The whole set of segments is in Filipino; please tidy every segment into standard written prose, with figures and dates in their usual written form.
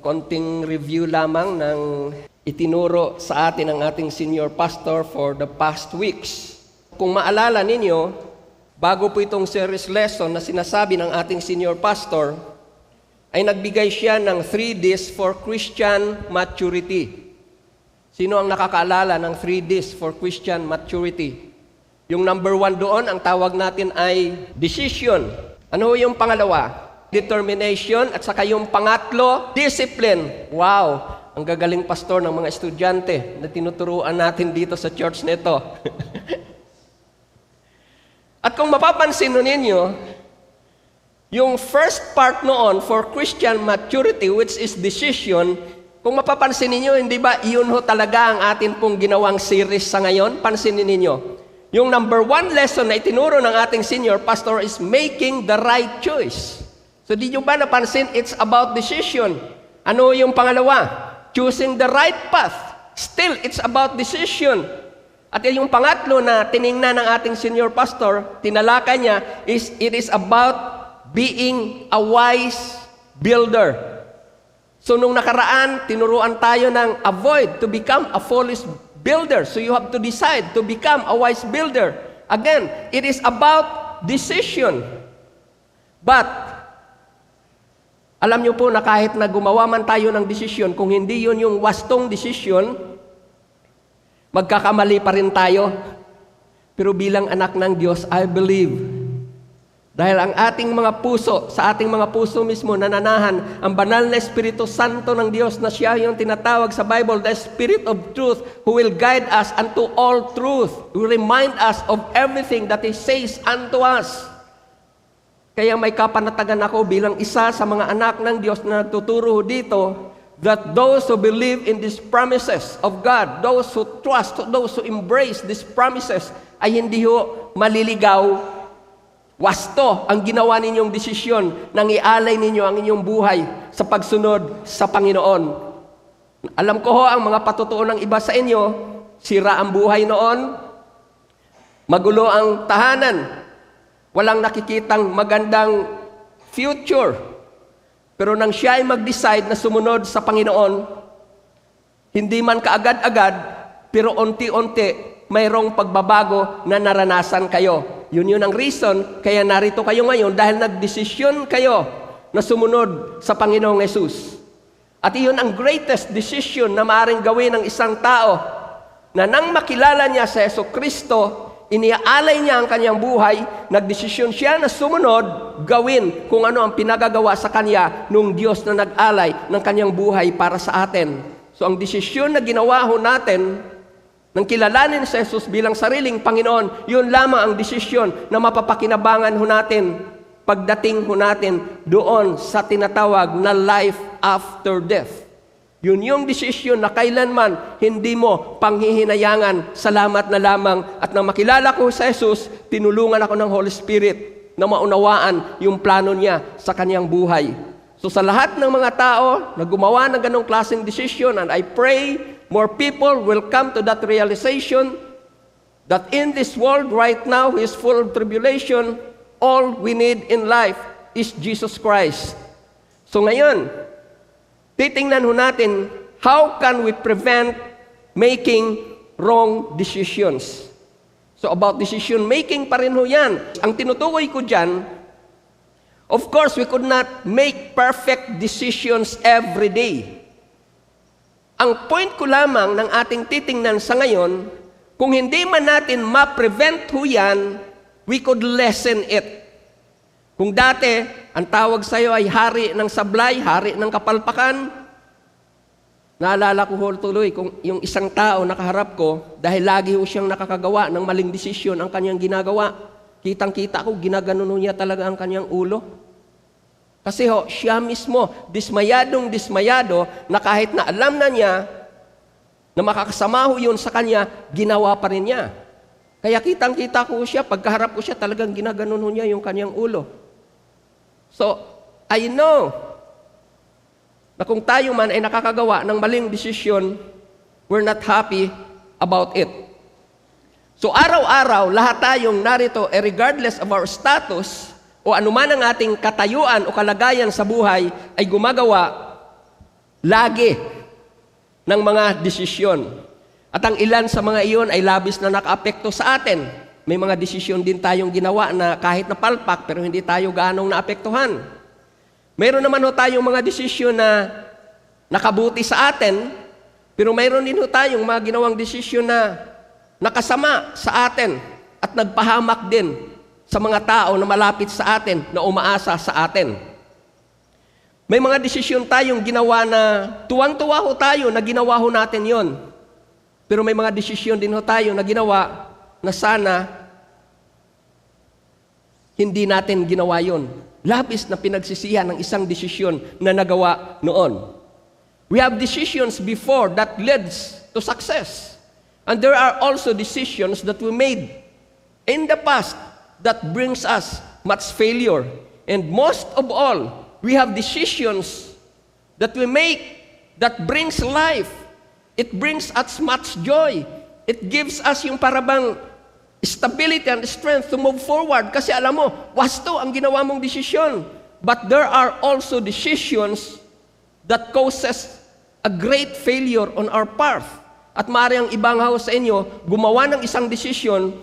konting review lamang ng itinuro sa atin ng ating senior pastor for the past weeks. Kung maalala ninyo, bago po itong series lesson na sinasabi ng ating senior pastor, ay nagbigay siya ng 3 Ds for Christian maturity. Sino ang nakakaalala ng 3 Ds for Christian maturity? Yung number 1 doon, ang tawag natin ay decision. Ano yung pangalawa? Determination. At saka yung pangatlo, discipline. Wow! Ang gagaling pastor ng mga estudyante na tinuturuan natin dito sa church nito. At kung mapapansin ninyo, yung first part noon for Christian maturity, which is decision, kung mapapansin ninyo, hindi ba iyon ho talaga ang atin pong ginawang series sa ngayon? Pansinin ninyo. Yung number 1 lesson na itinuro ng ating senior pastor is making the right choice. So di nyo ba napansin, it's about decision. Ano yung pangalawa? Choosing the right path. Still, it's about decision. At yung pangatlo na tiningnan ng ating senior pastor, tinalakay niya, it is about being a wise builder. So nung nakaraan, tinuruan tayo ng avoid to become a foolish builder. So you have to decide to become a wise builder. Again, it is about decision. But alam niyo po na kahit na gumawa man tayo ng desisyon, kung hindi yun yung wastong desisyon, magkakamali pa rin tayo. Pero bilang anak ng Diyos, I believe, dahil ang ating mga puso, sa ating mga puso mismo, nananahan ang banal na Espiritu Santo ng Diyos na siya yung tinatawag sa Bible, the Spirit of Truth, who will guide us unto all truth, who will remind us of everything that He says unto us. Kaya may kapanatagan ako bilang isa sa mga anak ng Diyos na nagtuturo dito that those who believe in these promises of God, those who trust, those who embrace these promises, ay hindi ho maliligaw. Wasto ang ginawa ninyong desisyon nang ialay ninyo ang inyong buhay sa pagsunod sa Panginoon. Alam ko ho ang mga patutuo ng iba sa inyo, sira ang buhay noon, magulo ang tahanan, walang nakikitang magandang future. Pero nang siya ay mag-decide na sumunod sa Panginoon, hindi man kaagad-agad, pero unti-unti, mayroong pagbabago na naranasan kayo. Yun ang reason, kaya narito kayo ngayon dahil nagdesisyon kayo na sumunod sa Panginoong Yesus. At iyon ang greatest decision na maaaring gawin ng isang tao na nang makilala niya sa Jesucristo, iniaalay niya ang kanyang buhay, nagdesisyon siya na sumunod, gawin kung ano ang pinagagawa sa kanya nung Diyos na nag-alay ng kanyang buhay para sa atin. So ang desisyon na ginawa ho natin, nang kilalanin sa Jesus bilang sariling Panginoon, yun lamang ang desisyon na mapapakinabangan ho natin pagdating ho natin doon sa tinatawag na life after death. Yun yung desisyon na kailanman hindi mo panghihinayangan, salamat na lamang. At nang makilala ko sa Jesus, tinulungan ako ng Holy Spirit na maunawaan yung plano niya sa kanyang buhay. So sa lahat ng mga tao na gumawa ng ganong klaseng desisyon, and I pray more people will come to that realization that in this world right now is full of tribulation, all we need in life is Jesus Christ. So ngayon, titingnan ho natin, how can we prevent making wrong decisions? So about decision making pa rin ho yan. Ang tinutukoy ko dyan, of course, we could not make perfect decisions every day. Ang point ko lamang ng ating titingnan sa ngayon, kung hindi man natin ma-prevent ho yan, we could lessen it. Kung dati, ang tawag sa iyo ay hari ng sablay, hari ng kapalpakan, naalala ko tuloy kung yung isang tao nakaharap ko, dahil lagi ho siyang nakakagawa ng maling desisyon ang kanyang ginagawa, kitang-kita ko, ginaganon niya talaga ang kanyang ulo. Kasi ho, siya mismo, dismayado, na kahit na alam na niya, na makakasama ho yun sa kanya, ginawa pa rin niya. Kaya kitang-kita ko siya, pagkaharap ko siya, talagang ginaganon niya yung kanyang ulo. So, I know na kung tayo man ay nakakagawa ng maling desisyon, we're not happy about it. So, araw-araw, lahat tayong narito, regardless of our status, o anuman ang ating katayuan o kalagayan sa buhay, ay gumagawa lagi ng mga desisyon. At ang ilan sa mga iyon ay labis na nakaapekto sa atin. May mga desisyon din tayong ginawa na kahit napalpak pero hindi tayo gaanong naapektuhan. Mayroon naman ho tayong mga desisyon na nakabuti sa atin, pero mayroon din ho tayong mga ginawang desisyon na nakasama sa atin at nagpahamak din sa mga tao na malapit sa atin, na umaasa sa atin. May mga desisyon tayong ginawa na tuwang-tuwa ho tayo na ginawa ho natin yon. Pero may mga desisyon din ho tayo na ginawa na sana hindi natin ginawa yon. Labis na pinagsisihan ng isang desisyon na nagawa noon. We have decisions before that leads to success. And there are also decisions that we made in the past that brings us much failure. And most of all, we have decisions that we make that brings life. It brings us much joy. It gives us yung parabang stability and strength to move forward. Kasi alam mo, wasto ang ginawa mong desisyon. But there are also decisions that causes a great failure on our part. At maaari ang ibang sa inyo, gumawa ng isang desisyon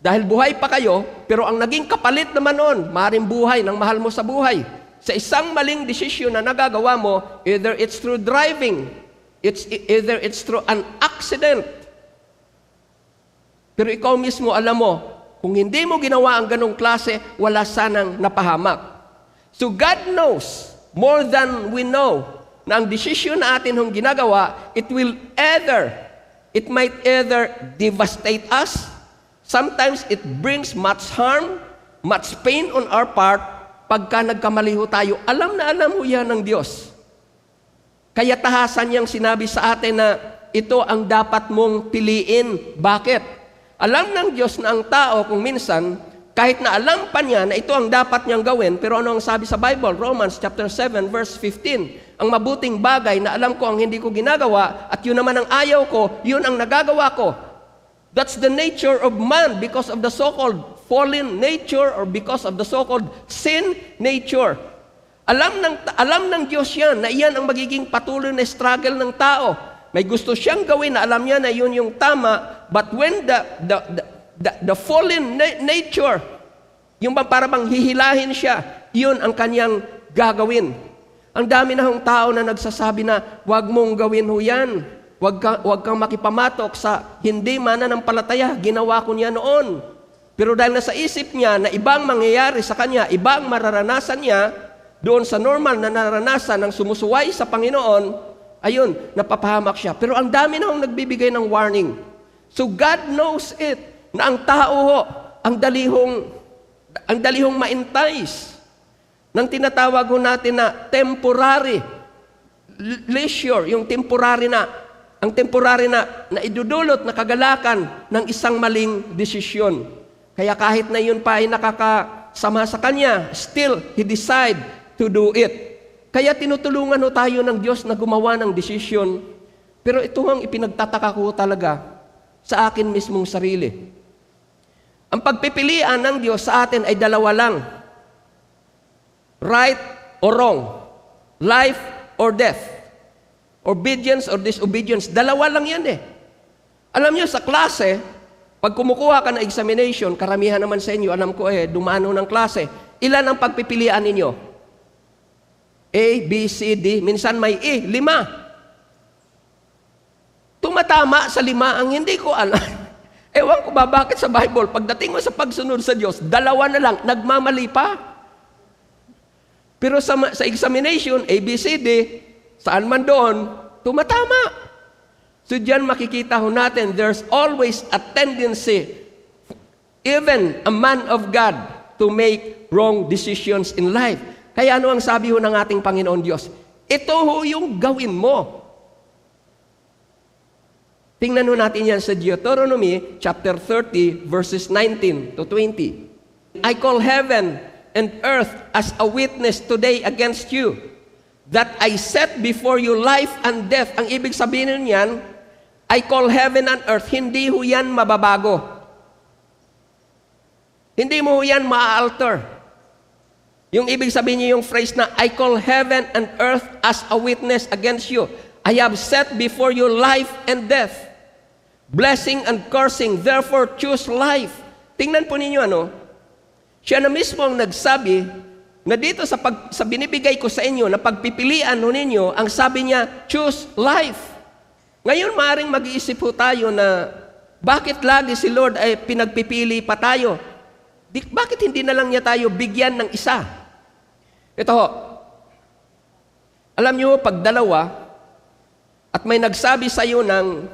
dahil buhay pa kayo, pero ang naging kapalit naman noon, maaaring buhay ng mahal mo sa buhay. Sa isang maling desisyon na nagagawa mo, either it's through driving, either it's through an accident. Pero ikaw mismo, alam mo, kung hindi mo ginawa ang ganong klase, wala sanang napahamak. So God knows more than we know na ang desisyon na atin hong ginagawa, it might either devastate us, sometimes it brings much harm, much pain on our part. Pagka nagkamali ho tayo, alam na alam ho yan ng Diyos. Kaya tahasan niyang sinabi sa atin na ito ang dapat mong piliin. Bakit? Alam ng Diyos na ang tao kung minsan, kahit na alam pa niya na ito ang dapat niyang gawin, pero ano ang sabi sa Bible? Romans chapter 7 verse 15. Ang mabuting bagay na alam ko ang hindi ko ginagawa, at yun naman ang ayaw ko, yun ang nagagawa ko. That's the nature of man because of the so-called fallen nature or because of the so-called sin nature. Alam ng Diyos yan, na iyan ang magiging patuloy na struggle ng tao. May gusto siyang gawin na alam niya na yun yung tama, but when the fallen nature, yung parang hihilahin siya, yun ang kanyang gagawin. Ang dami na hong tao na nagsasabi na, wag mong gawin ho yan. Wag kang makipamatok sa hindi mananampalataya. Ginawa ko niya noon. Pero dahil nasa isip niya na ibang mangyayari sa kanya, ibang mararanasan niya, doon sa normal na naranasan ng sumusuway sa Panginoon, ayun, napapahamak siya. Pero ang dami na hong nagbibigay ng warning. So God knows it, na ang tao ho, ang dalihong ma-entice ng tinatawag ho natin na temporary leisure, yung temporary na idudulot na kagalakan ng isang maling desisyon. Kaya kahit na yun pa ay nakakasama sa kanya, still, he decide to do it. Kaya tinutulungan ho tayo ng Diyos na gumawa ng desisyon. Pero ito ang ipinagtataka ko talaga sa akin mismong sarili. Ang pagpipilian ng Diyos sa atin ay dalawa lang. Right or wrong. Life or death. Obedience or disobedience. Dalawa lang yan eh. Alam niyo, sa klase, pag kumukuha ka ng examination, karamihan naman sa inyo, alam ko dumano ng klase, ilan ang pagpipilian ninyo? A, B, C, D, minsan may E, 5. Tumatama sa 5 ang hindi ko alam. Ewan ko ba bakit sa Bible, pagdating mo sa pagsunod sa Diyos, 2 na lang, nagmamali pa. Pero sa examination, A, B, C, D, saan man doon, tumatama. So diyan makikita ho natin, there's always a tendency, even a man of God, to make wrong decisions in life. Kaya ano ang sabi ho ng ating Panginoon Diyos? Ito ho yung gawin mo. Tingnan ho natin yan sa Deuteronomy chapter 30, verses 19 to 20. I call heaven and earth as a witness today against you, that I set before you life and death. Ang ibig sabihin niyan, I call heaven and earth, hindi ho yan mababago. Hindi mo ho yan ma-alter. Yung ibig sabihin niya yung phrase na, I call heaven and earth as a witness against you. I have set before you life and death, blessing and cursing, therefore choose life. Tingnan po ninyo siya na mismo ang nagsabi na dito sa binibigay ko sa inyo na pagpipilian ninyo, ang sabi niya, choose life. Ngayon maaaring mag-iisip po tayo na bakit lagi si Lord ay pinagpipili pa tayo? Bakit hindi na lang niya tayo bigyan ng isa? Ito ho, alam niyo pag dalawa at may nagsabi sa iyo ng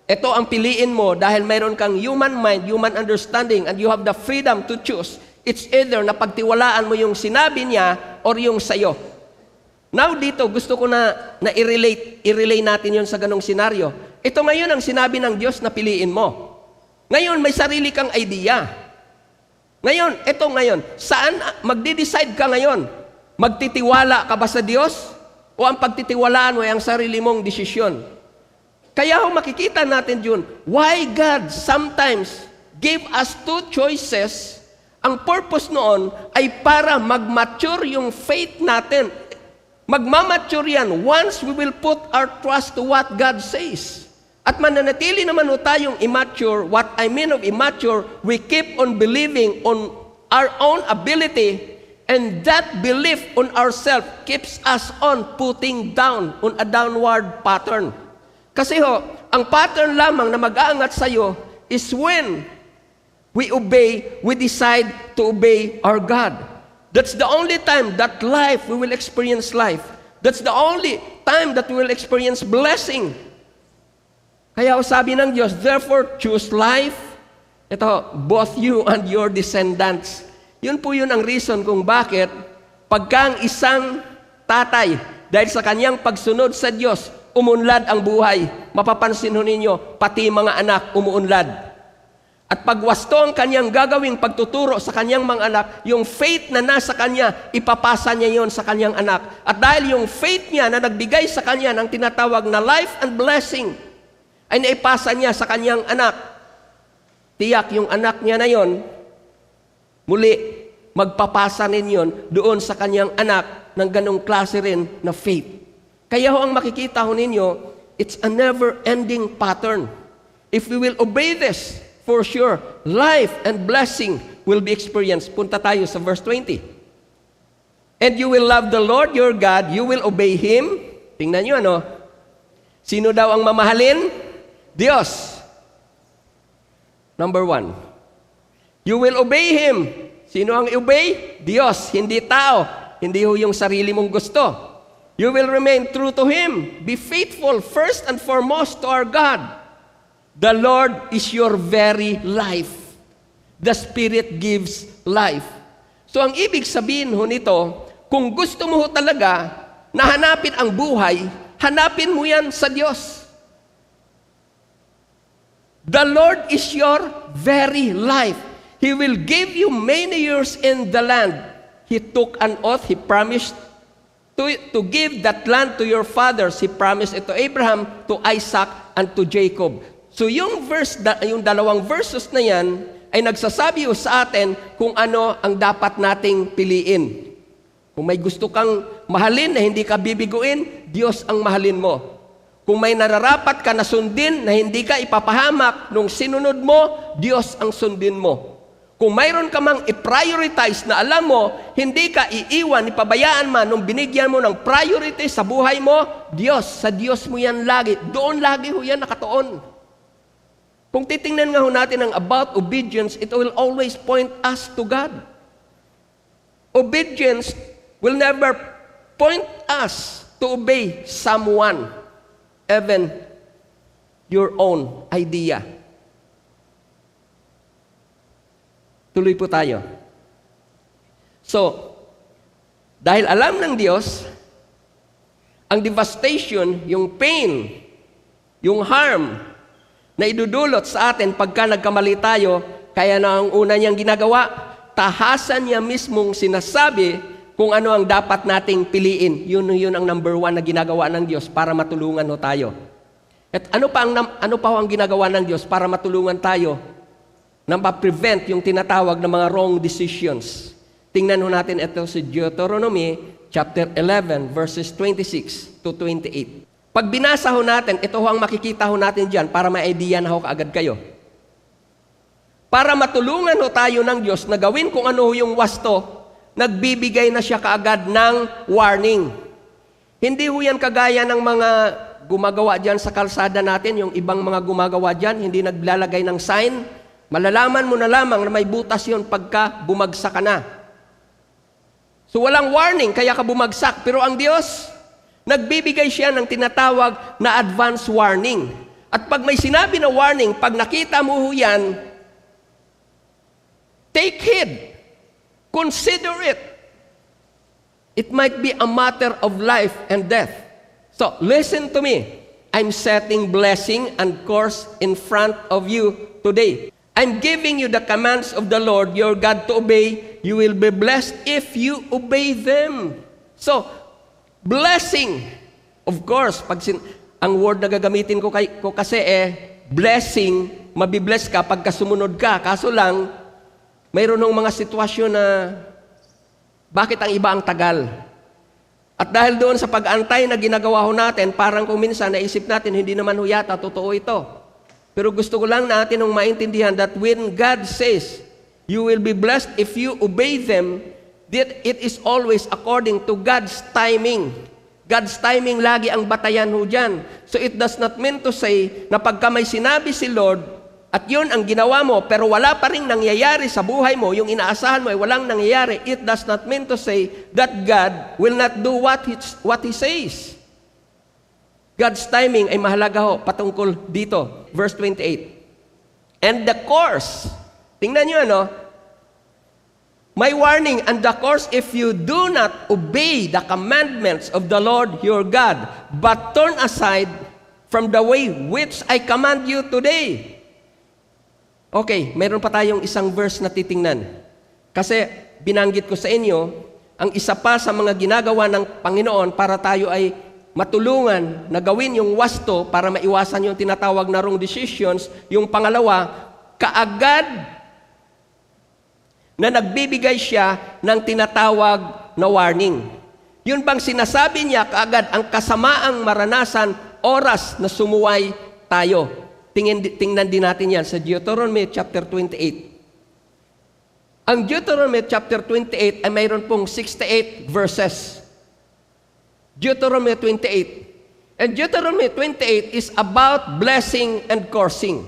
ito ang piliin mo dahil mayroon kang human mind, human understanding, and you have the freedom to choose, it's either na pagtiwalaan mo yung sinabi niya or yung sayo. Now dito, gusto ko na i-relay natin yon sa ganong senaryo. Ito ngayon ang sinabi ng Diyos na piliin mo. Ngayon, may sarili kang idea. Ngayon, saan magde-decide ka ngayon? Magtitiwala ka ba sa Diyos? O ang pagtitiwalaan mo ay ang sarili mong desisyon? Kaya makikita natin yun, why God sometimes gave us two choices. Ang purpose noon ay para mag-mature yung faith natin. Magmamature yan once we will put our trust to what God says. At mananatili naman tayong immature. What I mean of immature, we keep on believing on our own ability, and that belief on ourselves keeps us on putting down on a downward pattern. Kasi ang pattern lamang na mag-aangat sa'yo is when we decide to obey our God. That's the only time that we will experience life. That's the only time that we will experience blessing. Kaya sabi ng Diyos, therefore choose life. Ito, both you and your descendants. Yun ang reason kung bakit pagka ang isang tatay, dahil sa kanyang pagsunod sa Diyos, umunlad ang buhay. Mapapansin ninyo, pati mga anak umuunlad. At pagwasto ang kanyang gagawing pagtuturo sa kanyang mga anak, yung faith na nasa kanya, ipapasa niya yon sa kanyang anak. At dahil yung faith niya na nagbigay sa kanya ng tinatawag na life and blessing, ay naipasa niya sa kanyang anak. Tiyak yung anak niya na yon, muli, magpapasa ninyon doon sa kanyang anak ng ganong klase rin na faith. Kaya ang makikita ninyo, it's a never-ending pattern. If we will obey this, for sure, life and blessing will be experienced. Punta tayo sa verse 20. And you will love the Lord your God, you will obey Him. Tingnan nyo Sino daw ang mamahalin? Diyos. Number 1. You will obey Him. Sino ang obey? Diyos, hindi tao. Hindi yung sarili mong gusto. You will remain true to Him. Be faithful first and foremost to our God. The Lord is your very life. The Spirit gives life. So ang ibig sabihin nito, kung gusto mo talaga na hanapin ang buhay, hanapin mo yan sa Diyos. The Lord is your very life. He will give you many years in the land. He took an oath. He promised to give that land to your fathers. He promised it to Abraham, to Isaac, and to Jacob. So yung dalawang verses na yan ay nagsasabi sa atin kung ano ang dapat nating piliin. Kung may gusto kang mahalin na hindi ka bibiguin, Diyos ang mahalin mo. Kung may nararapat ka na sundin na hindi ka ipapahamak nung sinunod mo, Diyos ang sundin mo. Kung mayroon ka mang i-prioritize na alam mo, hindi ka iiwan, ipabayaan man nung binigyan mo ng priority sa buhay mo, Diyos, sa Diyos mo yan lagi. Doon lagi yan nakatuon. Kung titingnan nga natin ang about obedience, it will always point us to God. Obedience will never point us to obey someone, even your own idea. Tuloy po tayo. So, dahil alam ng Diyos, ang devastation, yung pain, yung harm na idudulot sa atin pagka nagkamali tayo, kaya na ang una niyang ginagawa, tahasan niya mismong sinasabi kung ano ang dapat nating piliin. Yun ang number 1 na ginagawa ng Diyos para matulungan tayo. At ano pa ang ginagawa ng Diyos para matulungan tayo na ma-prevent yung tinatawag na mga wrong decisions? Tingnan ho natin ito sa Deuteronomy chapter 11 verses 26 to 28. Pag binasa ho natin, ito ho ang makikita ho natin dyan para ma-idea na ho kaagad kayo. Para matulungan ho tayo ng Diyos na gawin kung ano yung wasto, nagbibigay na siya kaagad ng warning. Hindi ho yan kagaya ng mga gumagawa dyan sa kalsada natin, yung ibang mga gumagawa dyan, hindi naglalagay ng sign. Malalaman mo na lamang na may butas yun pagka bumagsak ka na. So walang warning, kaya ka bumagsak. Pero ang Diyos, nagbibigay siya ng tinatawag na advance warning. At pag may sinabi na warning, pag nakita mo ho yan, take heed. Consider it. It might be a matter of life and death. So, listen to me. I'm setting blessing and curse in front of you today. I'm giving you the commands of the Lord your God to obey. You will be blessed if you obey them. So, blessing. Of course, ang word na gagamitin ko kasi blessing, mabibless ka pagka sumunod ka. Kaso lang, mayroon ng mga sitwasyon na bakit ang iba ang tagal? At dahil doon sa pag-antay na ginagawa ho natin, parang kung minsan naisip natin, hindi naman ho yata totoo ito. Pero gusto ko lang natin nung maintindihan that when God says, you will be blessed if you obey them, that it is always according to God's timing. God's timing lagi ang batayan ho dyan. So it does not mean to say na pagka may sinabi si Lord, at yun ang ginawa mo, pero wala pa rin nangyayari sa buhay mo, yung inaasahan mo ay walang nangyayari, it does not mean to say that God will not do what He says. God's timing ay mahalaga ho patungkol dito. Verse 28. And the course, tingnan nyo ano, my warning and the course if you do not obey the commandments of the Lord your God, but turn aside from the way which I command you today. Okay, meron pa tayong isang verse na titingnan. Kasi binanggit ko sa inyo, ang isa pa sa mga ginagawa ng Panginoon para tayo ay matulungan na gawin yung wasto para maiwasan yung tinatawag na wrong decisions. Yung pangalawa, kaagad na nagbibigay siya ng tinatawag na warning. Yun bang sinasabi niya kaagad ang kasamaang maranasan oras na sumuway tayo. Tingnan din natin yan sa Deuteronomy chapter 28. Ang Deuteronomy chapter 28 ay mayroon pong 68 verses. Deuteronomy 28. And Deuteronomy 28 is about blessing and cursing.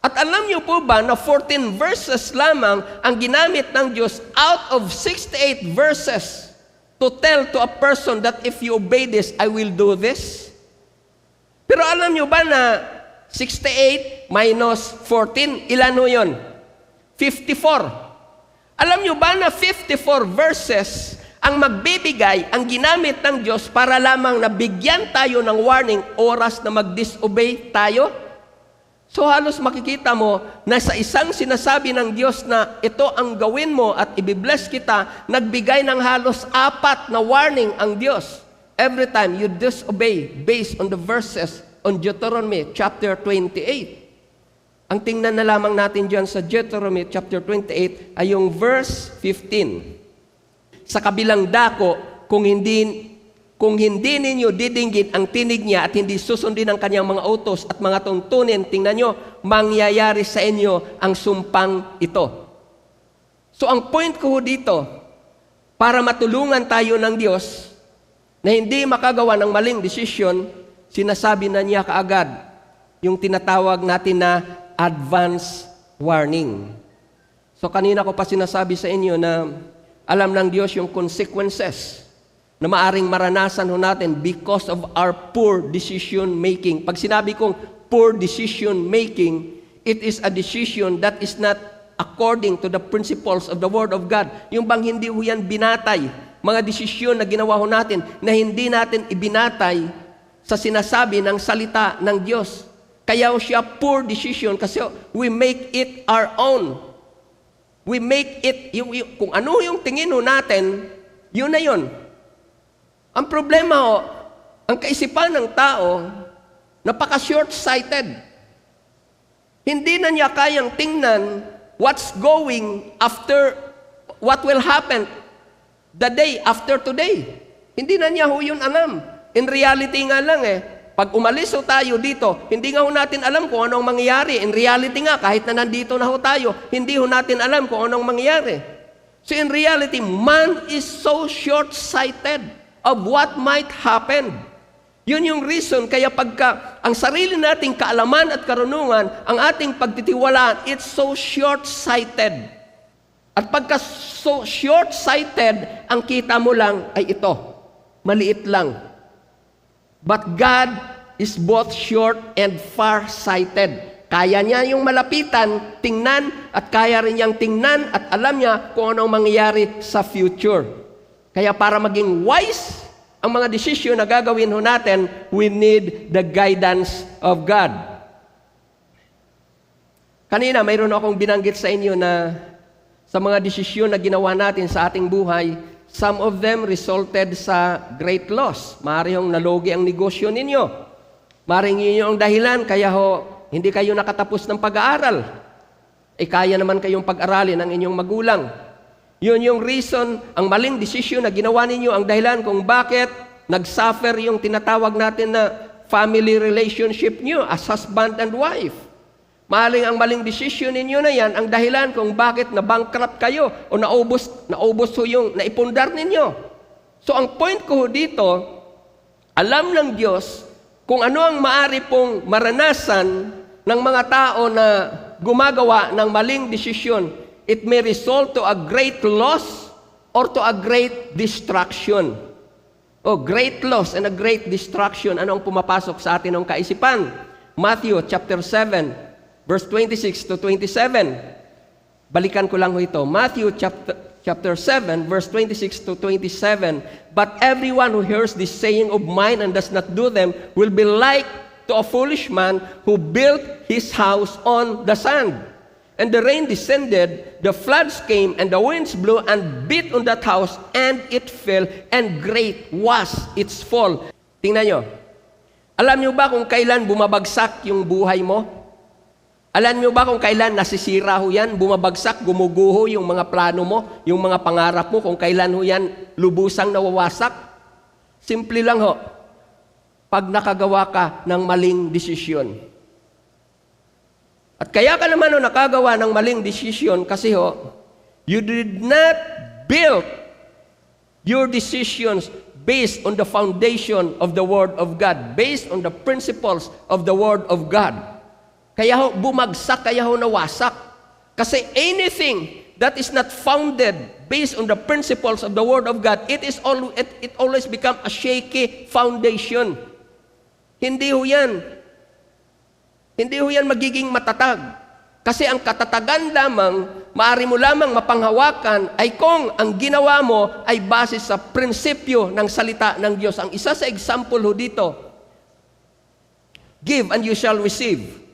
At alam niyo po ba na 14 verses lamang ang ginamit ng Diyos out of 68 verses to tell to a person that if you obey this, I will do this? Pero alam niyo ba na 68 minus 14, ilan ho yun? 54. Alam nyo ba na 54 verses ang magbibigay, ang ginamit ng Diyos para lamang nabigyan tayo ng warning oras na mag-disobey tayo? So halos makikita mo na sa isang sinasabi ng Diyos na ito ang gawin mo at ibibless kita, nagbigay ng halos 4 na warning ang Diyos. Every time you disobey based on the verses on Deuteronomy chapter 28. Ang tingnan na lamang natin dyan sa Deuteronomy chapter 28 ay yung verse 15. Sa kabilang dako, kung hindi ninyo didinggin ang tinig niya at hindi susundin ang kanyang mga utos at mga tuntunin, tingnan nyo, mangyayari sa inyo ang sumpang ito. So ang point ko dito, para matulungan tayo ng Diyos na hindi makagawa ng maling desisyon, sinasabi na niya kaagad yung tinatawag natin na advance warning. So kanina ko pa sinasabi sa inyo na alam ng Diyos yung consequences na maaring maranasan ho natin because of our poor decision making. Pag sinabi kong poor decision making, it is a decision that is not according to the principles of the Word of God. Yung bang hindi ho yan binatay, mga desisyon na ginawa ho natin na hindi natin ibinatay sa sinasabi ng salita ng Diyos. Kaya siya poor decision kasi we make it our own. We make it, kung ano yung tingin ho natin, yun na yun. Ang problema ho, ang kaisipan ng tao, napaka-short-sighted. Hindi na niya kayang tingnan what's going after what will happen the day after today. Hindi na niya ho yun alam. In reality nga lang pag umalis ho tayo dito, hindi nga ho natin alam kung anong mangyayari. In reality nga, kahit na nandito na ho tayo, hindi ho natin alam kung anong mangyayari. So in reality, man is so short-sighted of what might happen. Yun yung reason, kaya pagka ang sarili nating kaalaman at karunungan, ang ating pagtitiwalaan, it's so short-sighted. At pagka so short-sighted, ang kita mo lang ay ito. Maliit lang. But God is both short and far-sighted. Kaya niya yung malapitan, tingnan, at kaya rin niyang tingnan at alam niya kung anong mangyayari sa future. Kaya para maging wise ang mga desisyon na gagawin ho natin, we need the guidance of God. Kanina, mayroon akong binanggit sa inyo na sa mga desisyon na ginawa natin sa ating buhay, some of them resulted sa great loss. Maaari hong nalugi ang negosyo ninyo. Maaring yun yung dahilan, kaya hindi kayo nakatapos ng pag-aaral. Kaya naman kayong pag-aralin ng inyong magulang. Yun yung reason, ang maling desisyon na ginawa ninyo, ang dahilan kung bakit nag-suffer yung tinatawag natin na family relationship nyo as husband and wife. Maling ang maling desisyon ninyo na yan, ang dahilan kung bakit na-bankrupt kayo o naubos ho yung naipundar ninyo. So ang point ko dito, alam ng Diyos kung ano ang maari pong maranasan ng mga tao na gumagawa ng maling desisyon. It may result to a great loss or to a great destruction. Great loss and a great destruction. Ano ang pumapasok sa atin ng kaisipan? Matthew chapter 7. Verse 26 to 27. Balikan ko lang ho ito. Matthew chapter 7, verse 26 to 27. But everyone who hears this saying of mine and does not do them will be like to a foolish man who built his house on the sand. And the rain descended, the floods came, and the winds blew and beat on that house, and it fell, and great was its fall. Tingnan nyo. Alam nyo ba kung kailan bumabagsak yung buhay mo? Alam nyo ba kung kailan nasisira ho yan, bumabagsak, gumuguho yung mga plano mo, yung mga pangarap mo, kung kailan ho yan lubusang nawawasak? Simple lang ho, pag nakagawa ka ng maling desisyon. At kaya ka naman nakagawa ng maling desisyon kasi you did not build your decisions based on the foundation of the Word of God, based on the principles of the Word of God. Kaya bumagsak, kaya nawasak. Kasi anything that is not founded based on the principles of the Word of God, it always become a shaky foundation. Hindi ho yan magiging matatag. Kasi ang katatagan lamang, maaari mo lamang mapanghawakan ay kung ang ginawa mo ay base sa prinsipyo ng salita ng Diyos. Ang isa sa example ho dito, give and you shall receive.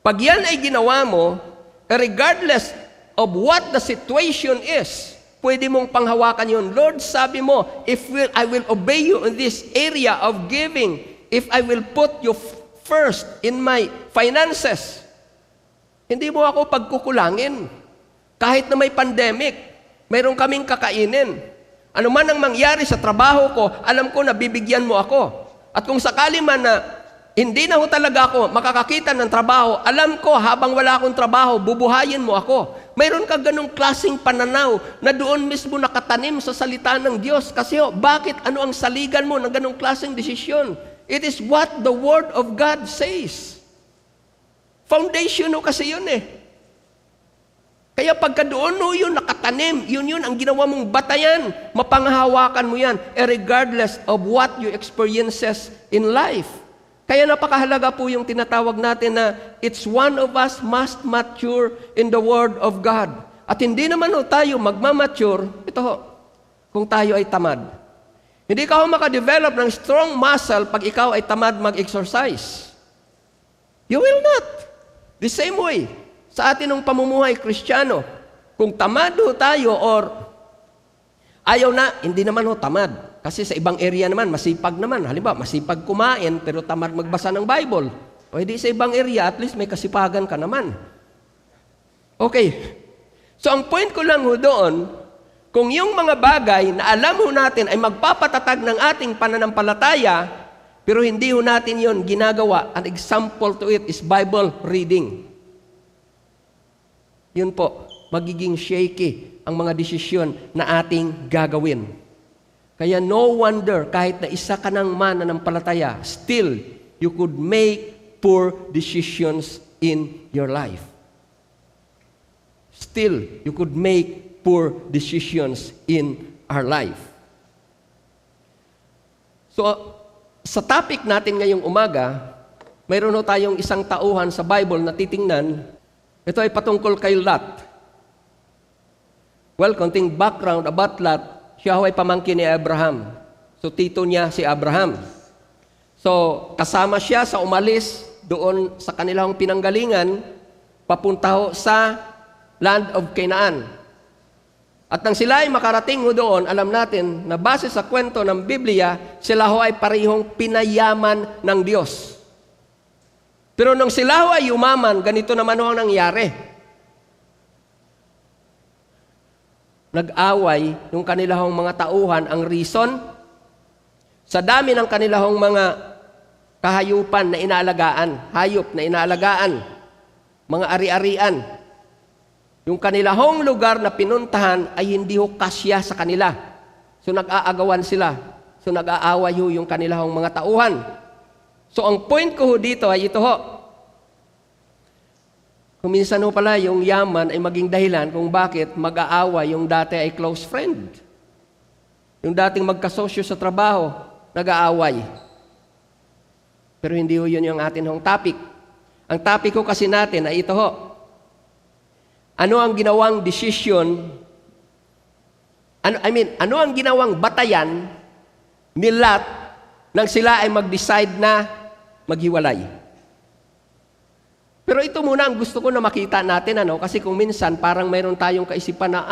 Pag yan ay ginawa mo, regardless of what the situation is, pwede mong panghawakan yun. Lord, sabi mo, I will obey you in this area of giving, if I will put you first in my finances, hindi mo ako pagkukulangin. Kahit na may pandemic, mayroon kaming kakainin. Ano man ang mangyari sa trabaho ko, alam ko na bibigyan mo ako. At kung sakali man na hindi na ho talaga ako makakakita ng trabaho, alam ko habang wala akong trabaho, bubuhayin mo ako. Mayroon ka ganong klaseng pananaw na doon mismo nakatanim sa salita ng Diyos. Kasi bakit? Ano ang saligan mo ng ganong klaseng desisyon? It is what the Word of God says. Foundation kasi yun Kaya pagka doon yun nakatanim, yun ang ginawa mong batayan, mapanghahawakan mo yan, regardless of what you experiences in life. Kaya napakahalaga po yung tinatawag natin na it's one of us must mature in the Word of God. At hindi naman tayo magmamature, kung tayo ay tamad. Hindi ka makadevelop ng strong muscle pag ikaw ay tamad mag-exercise. You will not. The same way, sa atin ng pamumuhay Kristiyano, kung tamad tayo or ayaw na, hindi naman tamad. Kasi sa ibang area naman, masipag naman. Halimbawa, masipag kumain, pero tamad magbasa ng Bible. O hindi sa ibang area, at least may kasipagan ka naman. Okay. So ang point ko lang ho doon, kung yung mga bagay na alam ho natin ay magpapatatag ng ating pananampalataya, pero hindi ho natin yon ginagawa, an example to it is Bible reading. Yun po, magiging shaky ang mga desisyon na ating gagawin. Kaya no wonder, kahit na isa ka ng mananampalataya, still, you could make poor decisions in your life. Still, you could make poor decisions in our life. So, sa topic natin ngayong umaga, mayroon ho tayong isang tauhan sa Bible na titingnan. Ito ay patungkol kay Lot. Well, konting background about Lot, siya ho ay pamangkin ni Abraham. So, tito niya si Abraham. So, kasama siya sa umalis doon sa kanilang pinanggalingan, papunta ho sa land of Canaan. At nang sila ay makarating ho doon, alam natin na base sa kwento ng Biblia, sila ho ay parehong pinayaman ng Diyos. Pero nung sila ho ay yumaman, ganito naman ho ang nangyari. Nag-away yung kanilang mga tauhan. Ang reason, sa dami ng kanilang mga kahayupan na inaalagaan, hayop na inaalagaan, mga ari-arian, yung kanilang lugar na pinuntahan ay hindi ho kasya sa kanila. So nag-aagawan sila. So nag-aaway ho yung kanilang mga tauhan. So ang point ko ho dito ay ito ho. Kung minsan ho pala yung yaman ay maging dahilan kung bakit mag-aaway yung dati ay close friend. Yung dating magkasosyo sa trabaho, nag-aaway. Pero hindi ho yun yung atin hong topic. Ang topic ko kasi natin ay ito ho. Ano ang ginawang desisyon, ano ang ginawang batayan ni Lot nang sila ay mag-decide na maghiwalay? Pero ito muna ang gusto ko na makita natin, kasi kung minsan parang mayroon tayong kaisipan na,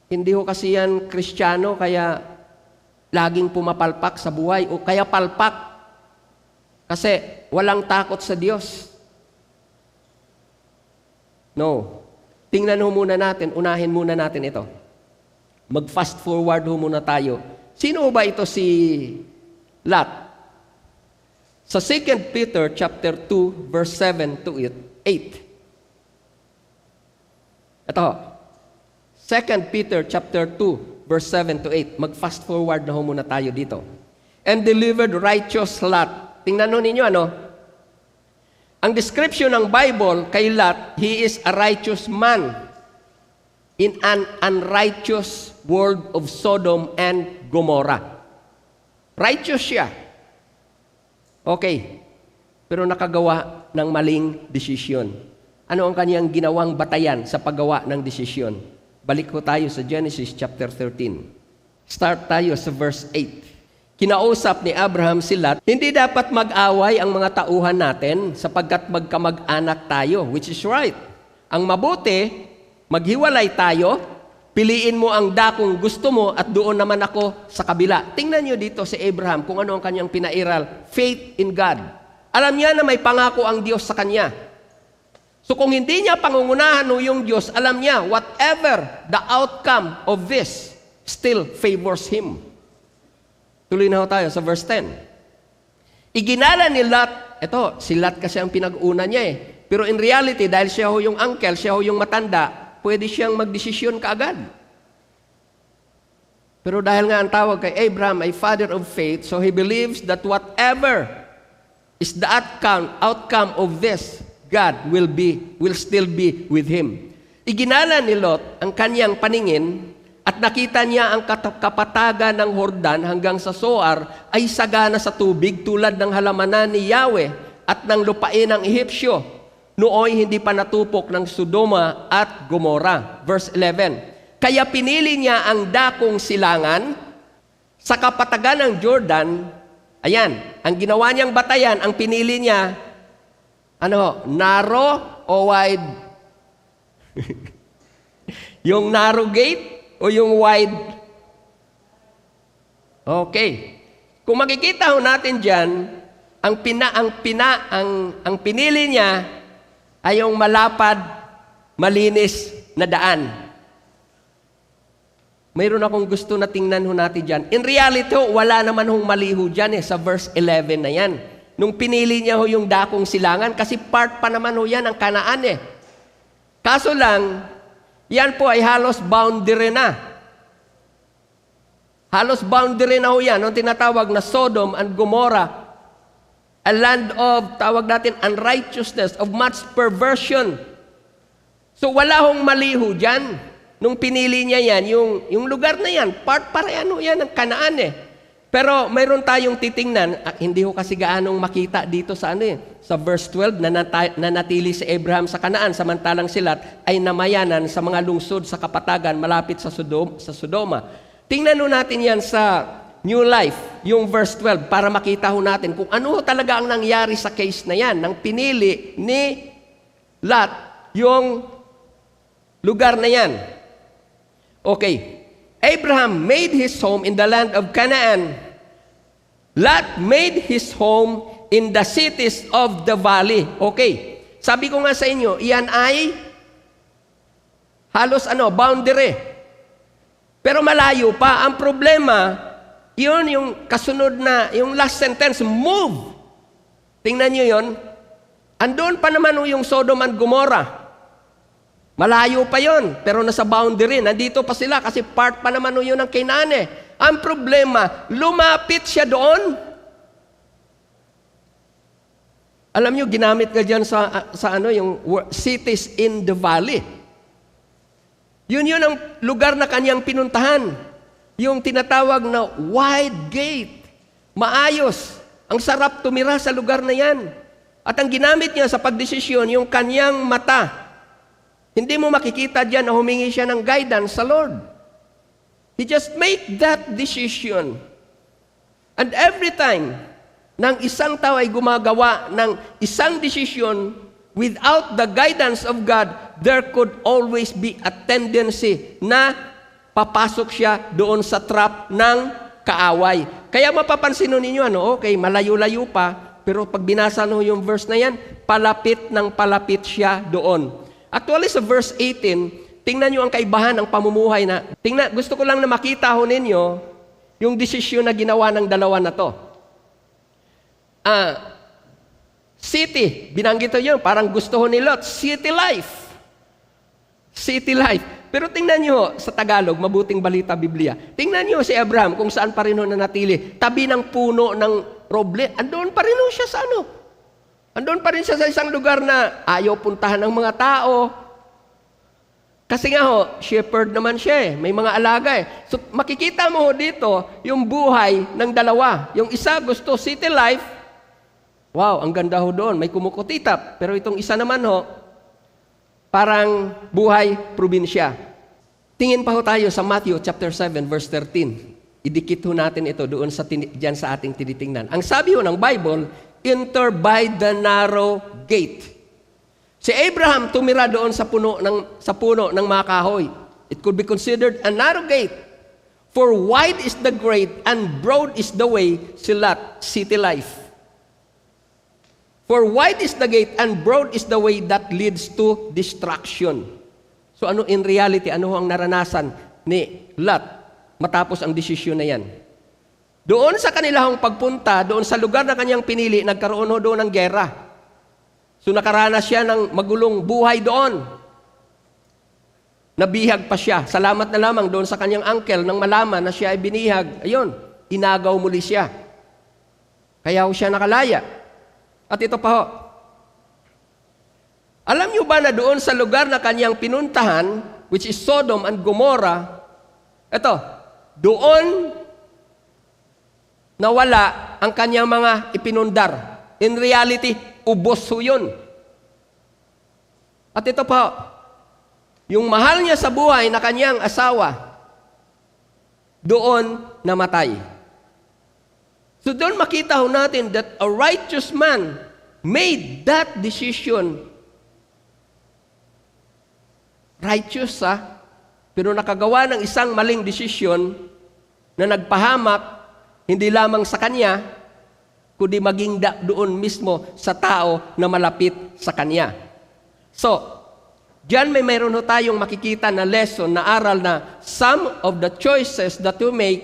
hindi ho kasi yan Kristiyano, kaya laging pumapalpak sa buhay, o kaya palpak, kasi walang takot sa Diyos. No. Tingnan ho muna natin, unahin muna natin ito. Mag-fast forward ho muna tayo. Sino ba ito si Lot? Sa 2 Peter chapter 2 verse 7 to 8. Ito ho. 2 Peter chapter 2 verse 7 to 8. Mag-fast forward na ho muna tayo dito. And delivered righteous Lot. Tingnan ho ninyo Ang description ng Bible kay Lot, he is a righteous man in an unrighteous world of Sodom and Gomorrah. Righteous siya. Okay. Pero nakagawa ng maling desisyon. Ano ang kanyang ginawang batayan sa paggawa ng desisyon? Balik ko tayo sa Genesis chapter 13. Start tayo sa verse 8. Kinausap ni Abraham si Lot, hindi dapat mag-away ang mga tauhan natin sapagkat magkamag-anak tayo, which is right. Ang mabuti, maghiwalay tayo, piliin mo ang dakong gusto mo at doon naman ako sa kabila. Tingnan nyo dito si Abraham kung ano ang kanyang pinairal. Faith in God. Alam niya na may pangako ang Diyos sa kanya. So kung hindi niya pangungunahan yung Diyos, alam niya whatever the outcome of this still favors him. Tuloy na ho tayo sa verse 10. Iginala ni Lot, si Lot kasi ang pinag-una niya Pero in reality, dahil siya ho yung uncle, siya ho yung matanda, pwede siyang magdesisyon kaagad. Pero dahil nga ang tawag kay Abraham ay father of faith, so he believes that whatever is the outcome of this, God will still be with him. Iginala ni Lot ang kanyang paningin at nakita niya ang kapatagan ng Hordan hanggang sa Zoar ay sagana sa tubig tulad ng halamanan ni Yahweh at ng lupain ng Ehipsyo. Nooy hindi pa natupok ng Sodoma at Gomorrah. Verse 11. Kaya pinili niya ang dakong silangan sa kapatagan ng Jordan. Ayan, ang ginawa niyang batayan, ang pinili niya, narrow o wide? Yung narrow gate o yung wide? Okay. Kung makikita ho natin diyan, ang pinili niya ay yung malapad malinis na daan. Mayroon akong gusto na tingnan ho natin dyan. In reality, wala naman hong mali ho dyan sa verse 11 na yan. Nung pinili niya ho yung dakong silangan, kasi part pa naman ho yan ang Kanaan Kaso lang, yan po ay halos boundary na. Halos boundary na ho yan, ang tinatawag na Sodom and Gomorrah, a land of, tawag natin, unrighteousness, of much perversion. So wala hong mali ho dyan. Nung pinili niya yan, yung lugar na yan, part para yan ho yan ng Kanaan Pero mayroon tayong titingnan, hindi ho kasi gaanong makita dito sa sa verse 12, na natili si Abraham sa Kanaan, samantalang sila ay namayanan sa mga lungsod sa kapatagan malapit sa Sodoma. Tingnan ho natin yan sa New Life, yung verse 12, para makita ho natin kung ano talaga ang nangyari sa case na yan, nang pinili ni Lot yung lugar na yan. Okay. Abraham made his home in the land of Canaan. Lot made his home in the cities of the valley. Okay. Sabi ko nga sa inyo, iyan ay halos boundary. Pero malayo pa. Ang problema, yun yung kasunod na, yung last sentence, move. Tingnan nyo yun. Andun pa naman yung Sodom and Gomorrah. Malayo pa yon, pero nasa boundary. Nandito pa sila kasi part pa naman yun ng Canaan Ang problema, lumapit siya doon. Alam nyo, ginamit ka dyan sa yung cities in the valley. Yun ang lugar na kanyang pinuntahan. Yung tinatawag na wide gate. Maayos. Ang sarap tumira sa lugar na yan. At ang ginamit niya sa pagdesisyon, yung kanyang mata. Hindi mo makikita dyan na humingi siya ng guidance sa Lord. He just make that decision. And every time nang isang tao ay gumagawa ng isang desisyon without the guidance of God, there could always be a tendency na papasok siya doon sa trap ng kaaway. Kaya mapapansin ninyo, okay, malayo-layo pa, pero pag binasa yung verse na yan, palapit ng palapit siya doon. Actually, sa verse 18, tingnan nyo ang kaibahan ng pamumuhay na, gusto ko lang na makita ho ninyo yung desisyon na ginawa ng dalawa na to. City, binanggit yun, parang gusto ho ni Lot, city life. City life. Pero tingnan nyo sa Tagalog, mabuting balita Biblia. Tingnan nyo si Abraham kung saan pa rin ho nanatili. Tabi ng puno ng roble. Andoon pa rin ho siya sa Andoon pa rin siya sa isang lugar na ayaw puntahan ng mga tao. Kasi nga shepherd naman siya may mga alaga So makikita mo dito yung buhay ng dalawa. Yung isa gusto city life. Wow, ang ganda ho doon. May kumukutitap. Pero itong isa naman parang buhay probinsya. Tingin pa ho tayo sa Matthew chapter 7 verse 13. Idikit ho natin ito doon diyan sa ating tinitingnan. Ang sabi ho ng Bible, enter by the narrow gate. Si Abraham tumira doon sa puno ng mga kahoy. It could be considered a narrow gate. For wide is the gate and broad is the way, silat, city life. For wide is the gate and broad is the way that leads to destruction. So in reality, ano ang naranasan ni Lot matapos ang desisyon na yan? Doon sa kanilang pagpunta, doon sa lugar na kanyang pinili, nagkaroon doon ng gera. So nakaranas siya ng magulong buhay doon. Nabihag pa siya. Salamat na lamang doon sa kanyang uncle nang malaman na siya ay binihag. Ayun, inagaw muli siya. Kaya siya nakalaya. At ito pa alam niyo ba na doon sa lugar na kanyang pinuntahan, which is Sodom and Gomorrah, doon nawala ang kanyang mga ipinundar. In reality, ubos yun. At ito pa, yung mahal niya sa buhay na kanyang asawa, doon namatay. So doon makita natin that a righteous man made that decision. Righteous, pero nakagawa ng isang maling desisyon na nagpahamak hindi lamang sa kanya, kundi maging doon mismo sa tao na malapit sa kanya. So, Diyan mayroon ho tayong makikita na lesson, na aral na some of the choices that we make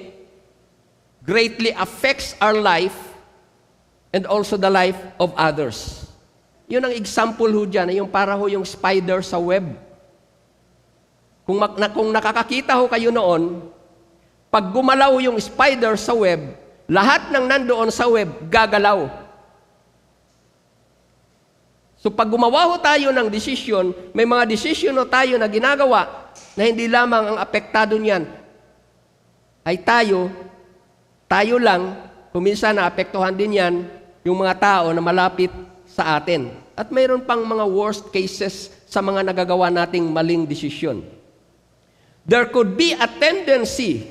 greatly affects our life and also the life of others. Yun ang example ho dyan, yung para ho yung spider sa web. Kung nakakakita ho kayo noon, pag gumalaw yung spider sa web, lahat ng nandoon sa web gagalaw. So pag gumawa ho tayo ng desisyon, may mga desisyon ho tayo na ginagawa na hindi lamang ang apektado niyan ay tayo lang, kuminsan naapektuhan din yan yung mga tao na malapit sa atin. At mayroon pang mga worst cases sa mga nagagawa nating maling desisyon. There could be a tendency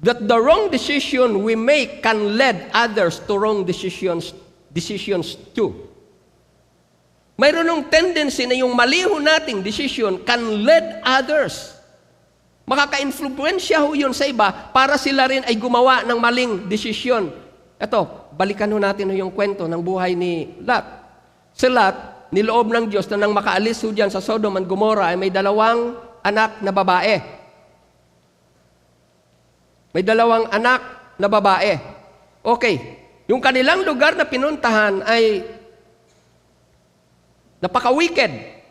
that the wrong decision we make can lead others to wrong decisions too. Mayroon ng tendency na yung maliho nating desisyon can lead others. Makaka-influensya ho yun sa iba para sila rin ay gumawa ng maling desisyon. Ito, balikan ho natin ho yung kwento ng buhay ni Lot. Si Lot, niloob ng Diyos na nang makaalis ho dyan sa Sodom and Gomorrah ay may 2 anak na babae. May 2 anak na babae. Okay, yung kanilang lugar na pinuntahan ay napaka-wicked.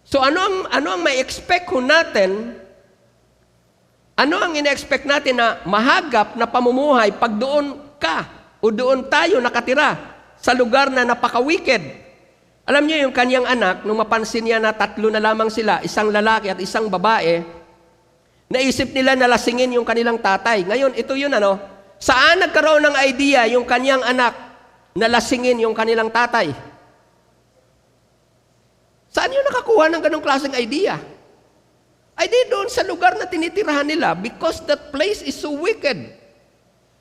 So ano ang may expect ho natin? Ano ang ina-expect natin na mahagap na pamumuhay pag doon ka o doon tayo nakatira sa lugar na napaka-wicked? Alam niyo yung kanyang anak, nung mapansin niya na 3 na lamang sila, 1 lalaki at 1 babae, naisip nila na lasingin yung kanilang tatay. Ngayon, ito yun saan nagkaroon ng idea yung kanyang anak na lasingin yung kanilang tatay? Saan yun nakakuha ng ganong klaseng idea? Ay di doon sa lugar na tinitirahan nila because that place is so wicked.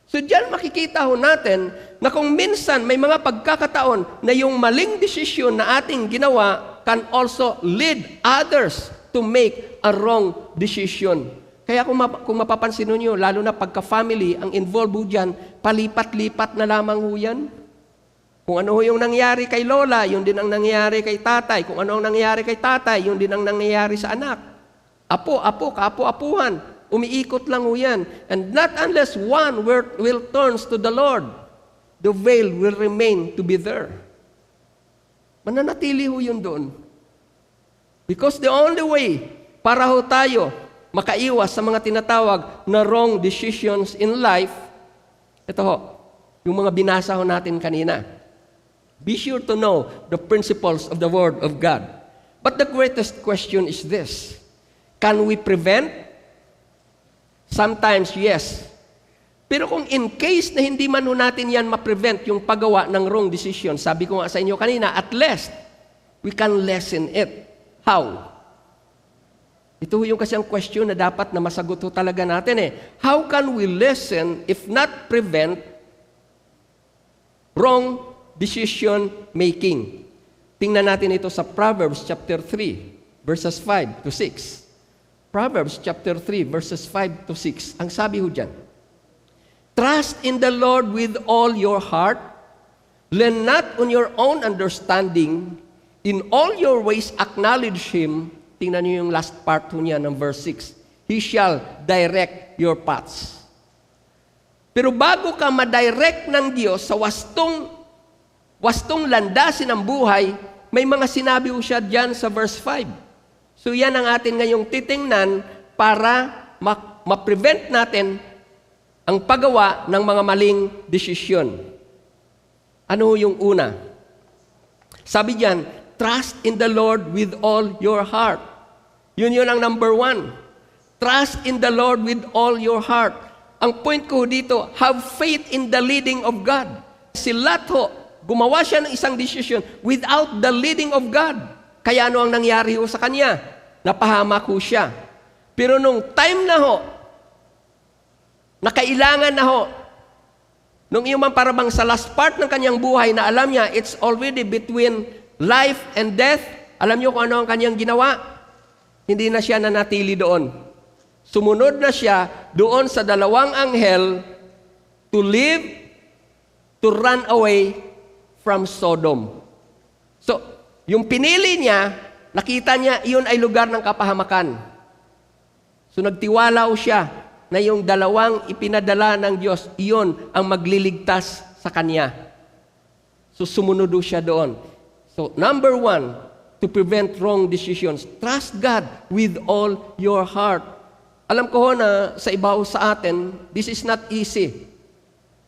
So diyan makikita ho natin na kung minsan may mga pagkakataon na yung maling desisyon na ating ginawa can also lead others to make a wrong decision. Kaya kung mapapansin niyo, lalo na pagka-family, ang involved ho dyan, palipat-lipat na lamang ho yan. Kung ano yung nangyari kay lola, yun din ang nangyari kay tatay. Kung ano ang nangyari kay tatay, yun din ang nangyayari sa anak. Apo, kaapo-apuhan. Umiikot lang ho yan. And not unless one will turns to the Lord, the veil will remain to be there. Mananatili ho yun doon. Because the only way para ho tayo makaiwas sa mga tinatawag na wrong decisions in life, ito ho, yung mga binasa ho natin kanina. Be sure to know the principles of the Word of God. But the greatest question is this: can we prevent? Sometimes, yes. Pero kung in case na hindi man natin yan ma-prevent yung paggawa ng wrong decision, sabi ko nga sa inyo kanina, at least, we can lessen it. How? Ito yung kasi ang question na dapat na masagot talaga natin How can we lessen, if not prevent, wrong decision making? Tingnan natin ito sa Proverbs chapter 3, verses 5 to 6. Proverbs chapter 3, verses 5 to 6. Ang sabi ho dyan, trust in the Lord with all your heart. Lean not on your own understanding. In all your ways acknowledge Him. Tingnan niyo yung last part ho niya ng verse 6. He shall direct your paths. Pero bago ka ma-direct ng Diyos sa wastong landasin ng buhay, may mga sinabi ho siya dyan sa verse 5. So yan ang atin ngayong titingnan para ma-prevent natin ang paggawa ng mga maling desisyon. Ano yung una? Sabi diyan, trust in the Lord with all your heart. Yun ang number 1. Trust in the Lord with all your heart. Ang point ko dito, have faith in the leading of God. Si Lot ho, gumawa siya ng isang desisyon without the leading of God. Kaya ano ang nangyari ho sa kanya? Napahamak ho siya. Pero nung time na ho, na kailangan na ho, nung yung parabang sa last part ng kanyang buhay na alam niya, it's already between life and death, alam niyo kung ano ang kanyang ginawa? Hindi na siya nanatili doon. Sumunod na siya doon sa 2 anghel to live, to run away from Sodom. So, Yung pinili niya, nakita niya, iyon ay lugar ng kapahamakan. So nagtiwala siya na yung dalawang ipinadala ng Diyos, iyon ang magliligtas sa kanya. So sumunod siya doon. So number 1, to prevent wrong decisions, trust God with all your heart. Alam ko na sa iba sa atin, this is not easy.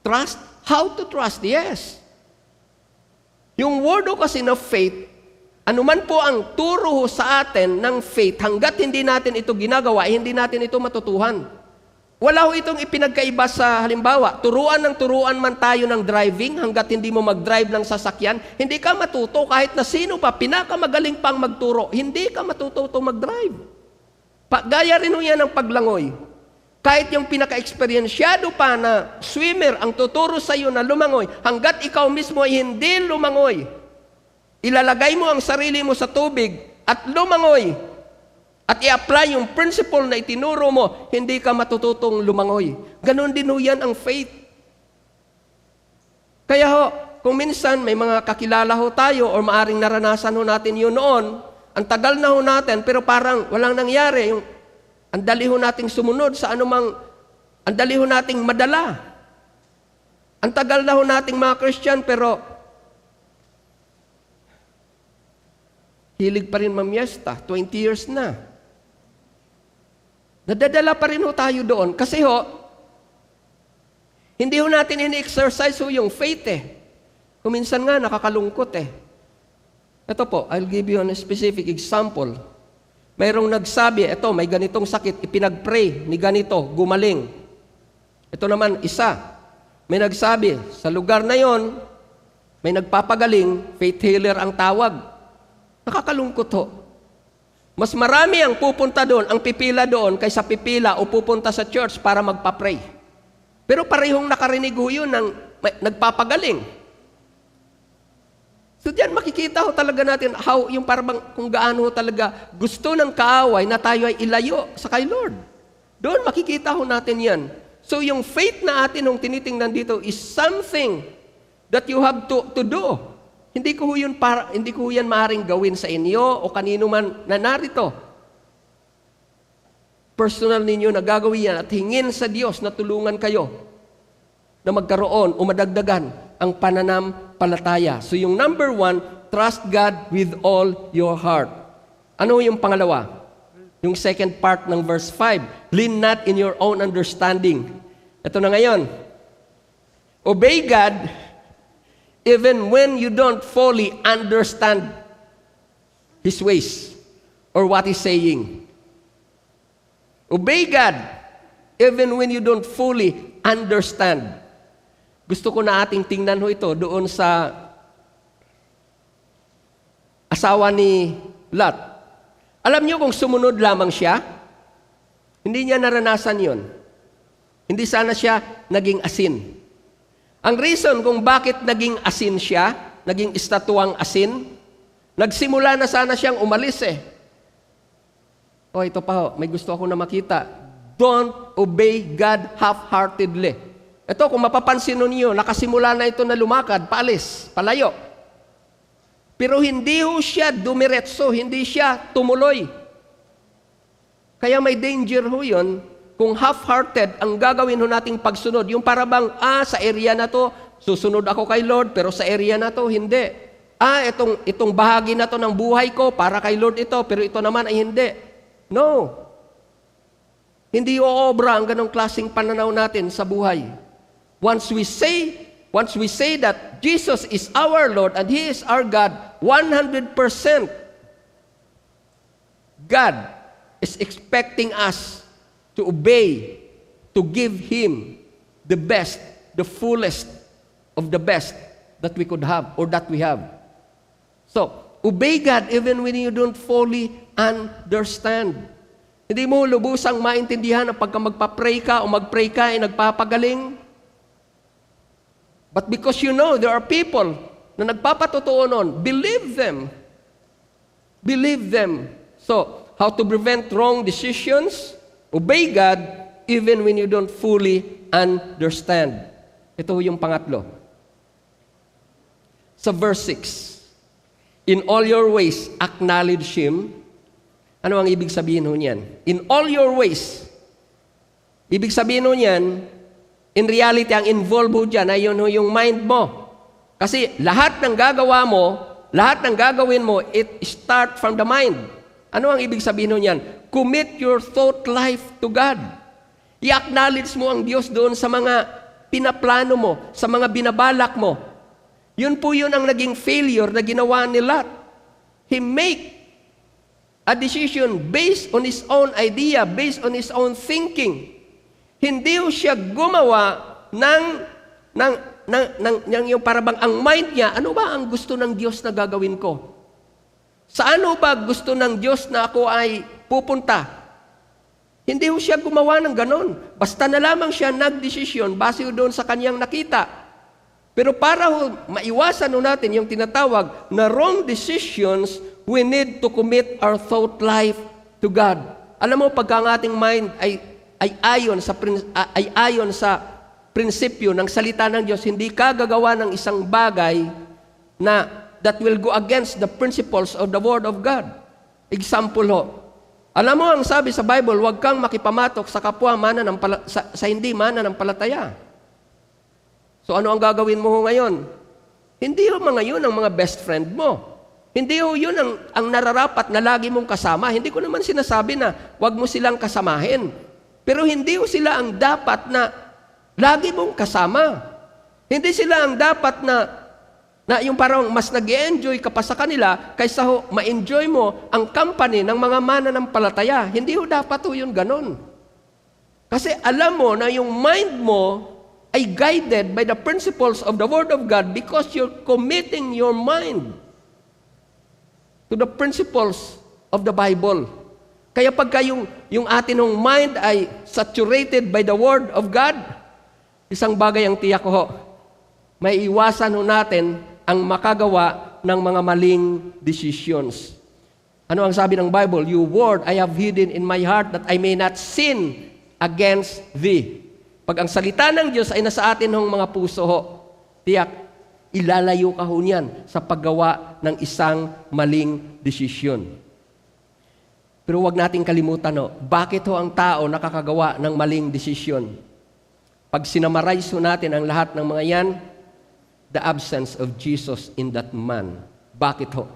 Trust? How to trust? Yes. Yung word kasi na faith, anuman po ang turo sa atin ng faith, hanggat hindi natin ito ginagawa, hindi natin ito matutuhan. Wala ho itong ipinagkaiba sa halimbawa, turuan man tayo ng driving, hanggat hindi mo mag-drive ng sasakyan, hindi ka matuto kahit na sino pa, pinakamagaling pang magturo, hindi ka matuto mag-drive. Gaya rin ho yan ng paglangoy. Kahit yung pinaka-experyensyado pa na swimmer ang tuturo sa iyo na lumangoy, hanggat ikaw mismo ay hindi lumangoy, ilalagay mo ang sarili mo sa tubig at lumangoy, at i-apply yung principle na itinuro mo, hindi ka matututong lumangoy. Ganon din ho yan ang faith. Kaya ho, kung minsan may mga kakilala ho tayo o maaring naranasan ho natin yun noon, ang tagal na ho natin, pero parang walang nangyari. Ang dali ho nating sumunod sa anumang, ang dali ho nating madala. Ang tagal na ho nating mga Christian, pero hilig pa rin mamiesta, 20 years na. Nadadala pa rin ho tayo doon. Kasi ho, hindi ho natin ini-exercise ho yung faith Kung minsan nga, nakakalungkot Ito po, I'll give you a specific example. Mayroong nagsabi, ito, may ganitong sakit, ipinag-pray ni ganito, gumaling. Ito naman, isa. May nagsabi, sa lugar na yon, may nagpapagaling, faith healer ang tawag. Nakakalungkot ho. Mas marami ang pupunta doon, ang pipila doon, kaysa pipila o pupunta sa church para magpa-pray. Pero parehong nakarinig ho yun ng nagpapagaling. So diyan makikita ho talaga natin how, yung parang kung gaano ho talaga gusto ng kaaway na tayo ay ilayo sa kay Lord. Doon makikita ho natin yan. So yung faith na atin nung tinitingnan dito is something that you have to do. Hindi ko yan maaaring gawin sa inyo o kanino man na narito. Personal ninyo na gagawin yan at hingin sa Diyos na tulungan kayo na magkaroon o madagdagan ang pananampalataya. So yung number 1, trust God with all your heart. Ano yung pangalawa? Yung second part ng verse 5, lean not in your own understanding. Ito na ngayon. Obey God even when you don't fully understand His ways or what He's saying. Obey God even when you don't fully understand. Gusto ko na ating tingnan ho ito doon sa asawa ni Lot. Alam niyo kung sumunod lamang siya, hindi niya naranasan yon. Hindi sana siya naging asin. Ang reason kung bakit naging asin siya, naging estatuang asin, nagsimula na sana siyang umalis ito pa ho, may gusto ako na makita. Don't obey God half-heartedly. Ito, kung mapapansin niyo, nakasimula na ito na lumakad, paalis, palayo. Pero hindi ho siya dumiretso, hindi siya tumuloy. Kaya may danger ho yun, kung half-hearted ang gagawin ho nating pagsunod, yung parabang, sa area na to, susunod ako kay Lord, pero sa area na to, hindi. Itong bahagi na to ng buhay ko, para kay Lord ito, pero ito naman ay hindi. No. Hindi oobra ang ganong klaseng pananaw natin sa buhay. Once we say that Jesus is our Lord and He is our God, 100%, God is expecting us to obey, to give Him the best, the fullest of the best that we could have or that we have. So, obey God even when you don't fully understand. Hindi mo lubusang maintindihan na pagka magpa-pray ka o mag-pray ka ay nagpapagaling. But because you know there are people na nagpapatotoo nun, believe them. Believe them. So, how to prevent wrong decisions? Obey God even when you don't fully understand. Ito yung pangatlo. Sa verse 6, In all your ways, acknowledge Him. Ano ang ibig sabihin ho niyan? In all your ways. Ibig sabihin ho niyan, in reality, ang involved ho dyan ay yun ho yung mind mo. Kasi lahat ng gagawa mo, lahat ng gagawin mo, it start from the mind. Ano ang ibig sabihin ho niyan? Commit your thought life to God. I-acknowledge mo ang Diyos doon sa mga pinaplano mo, sa mga binabalak mo. Yun po yun ang naging failure na ginawa ni Lot. He make a decision based on his own idea, based on his own thinking. Hindi siya gumawa ng yung parabang ang mind niya, ano ba ang gusto ng Diyos na gagawin ko? Saan ba gusto ng Diyos na ako ay pupunta? Hindi siya gumawa ng ganon. Basta na lamang siya nagdesisyon base doon sa kanyang nakita. Pero para maiwasan natin yung tinatawag na wrong decisions, we need to commit our thought life to God. Alam mo, pagka ang ating mind ay ayon sa prinsipyo ng salita ng Diyos, hindi ka gagawa ng isang bagay na that will go against the principles of the Word of God. Example ho. Alam mo, ang sabi sa Bible, huwag kang makipamatok sa kapwa sa hindi mananampalataya. So ano ang gagawin mo ngayon? Hindi ho mga yun ang mga best friend mo. Hindi ho yun ang nararapat na lagi mong kasama. Hindi ko naman sinasabi na huwag mo silang kasamahin. Pero hindi ho sila ang dapat na lagi mong kasama. Hindi sila ang dapat na yung parang mas nag-enjoy ka pa sa kanila kaysa ho ma-enjoy mo ang company ng mga mananampalataya. Hindi ho dapat ho yun ganon. Kasi alam mo na yung mind mo ay guided by the principles of the Word of God because you're committing your mind to the principles of the Bible. Kaya pagka yung atinong mind ay saturated by the Word of God, isang bagay ang tiyak ko, may iwasan ho natin ang makagawa ng mga maling decisions. Ano ang sabi ng Bible? Your word I have hidden in my heart that I may not sin against thee. Pag ang salita ng Diyos ay nasa atin ng mga puso ho, tiyak, ilalayo ka ho niyan sa paggawa ng isang maling desisyon. Pero huwag nating kalimutan bakit ho ang tao nakakagawa ng maling desisyon? Pag sinamarize ho natin ang lahat ng mga yan, the absence of Jesus in that man. Bakit ho?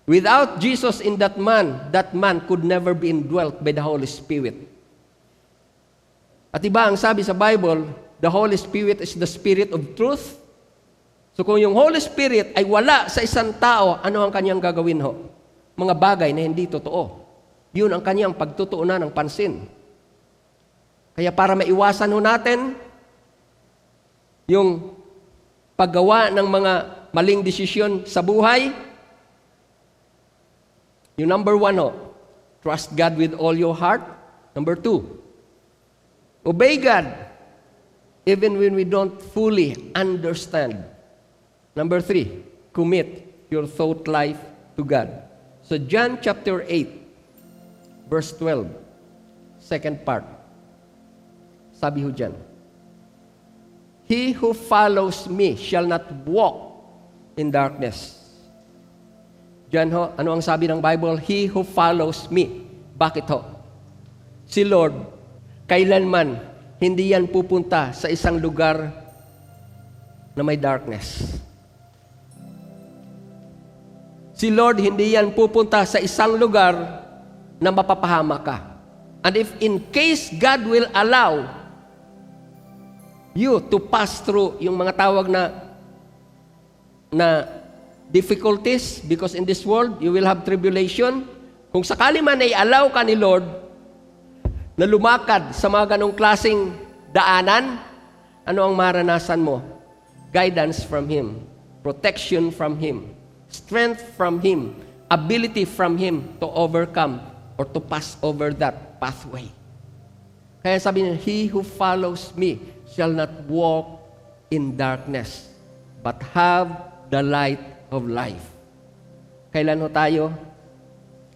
Without Jesus in that man could never be indwelt by the Holy Spirit. At iba ang sabi sa Bible, the Holy Spirit is the Spirit of truth. So kung yung Holy Spirit ay wala sa isang tao, ano ang kanyang gagawin ho? Mga bagay na hindi totoo. Yun ang kanyang pagtutuunan ng pansin. Kaya para maiwasan ho natin yung paggawa ng mga maling desisyon sa buhay, yung number 1 trust God with all your heart. Number 2, obey God even when we don't fully understand. Number 3, commit your thought life to God. So John chapter 8, verse 12, second part. Sabi ho dyan, he who follows me shall not walk in darkness. Diyan ho, ano ang sabi ng Bible? He who follows me. Bakit ho? Si Lord, kailanman hindi yan pupunta sa isang lugar na may darkness. Si Lord, hindi yan pupunta sa isang lugar na mapapahama ka. And if in case God will allow you to pass through yung mga tawag na difficulties, because in this world, you will have tribulation. Kung sakali man ay allow ka ni Lord na lumakad sa mga ganong klaseng daanan, ano ang maranasan mo? Guidance from Him, protection from Him, strength from Him, ability from Him to overcome or to pass over that pathway. Kaya sabi niya, he who follows me shall not walk in darkness, but have the light of life. Kailan ho tayo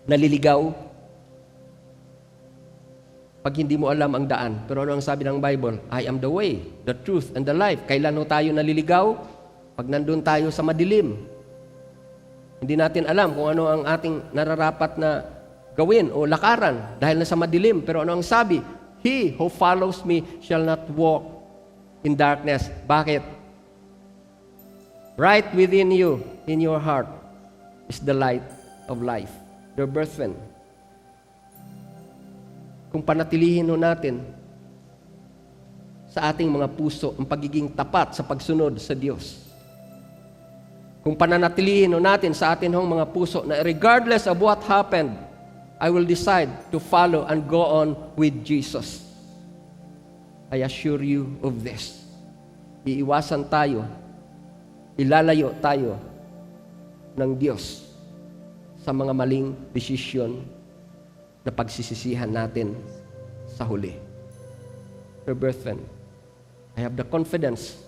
naliligaw? Pag hindi mo alam ang daan. Pero ano ang sabi ng Bible? I am the way, the truth, and the life. Kailan ho tayo naliligaw? Pag nandun tayo sa madilim. Hindi natin alam kung ano ang ating nararapat na gawin o lakaran dahil nasa madilim. Pero ano ang sabi? He who follows me shall not walk in darkness. Bakit? Right within you, in your heart, is the light of life. Dear brethren, kung panatilihin natin sa ating mga puso ang pagiging tapat sa pagsunod sa Diyos, kung pananatilihin natin sa ating mga puso na regardless of what happened, I will decide to follow and go on with Jesus. I assure you of this. Iiwasan tayo, ilalayo tayo ng Diyos sa mga maling desisyon na pagsisisihan natin sa huli. Dear brethren, I have the confidence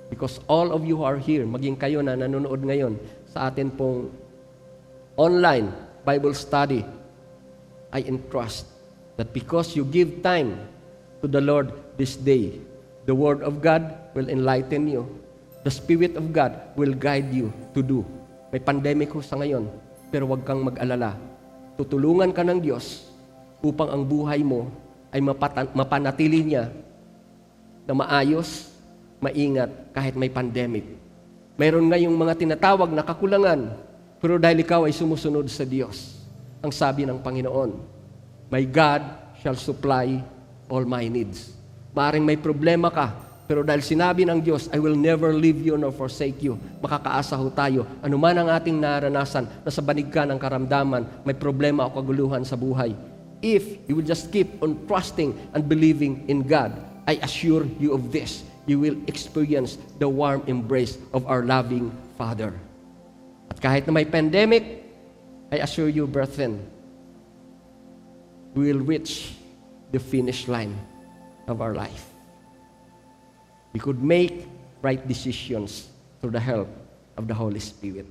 because all of you who are here, maging kayo na nanonood ngayon sa atin pong online Bible study, I entrust that because you give time to the Lord this day, the Word of God will enlighten you. The Spirit of God will guide you to do. May pandemic ho sa ngayon, pero huwag kang mag-alala. Tutulungan ka ng Diyos upang ang buhay mo ay mapanatili niya na maayos, maingat kahit may pandemic. Mayroon ngayong mga tinatawag na kakulangan, pero dahil ikaw ay sumusunod sa Diyos, ang sabi ng Panginoon, my God shall supply all my needs. Maaring may problema ka, pero dahil sinabi ng Diyos, I will never leave you nor forsake you, makakaasa ho tayo. Ano man ang ating naranasan, nasa banig ka ng karamdaman, may problema o kaguluhan sa buhay. If you will just keep on trusting and believing in God, I assure you of this, you will experience the warm embrace of our loving Father. At kahit na may pandemic, I assure you, brethren, we will reach the finish line of our life. We could make right decisions through the help of the Holy Spirit.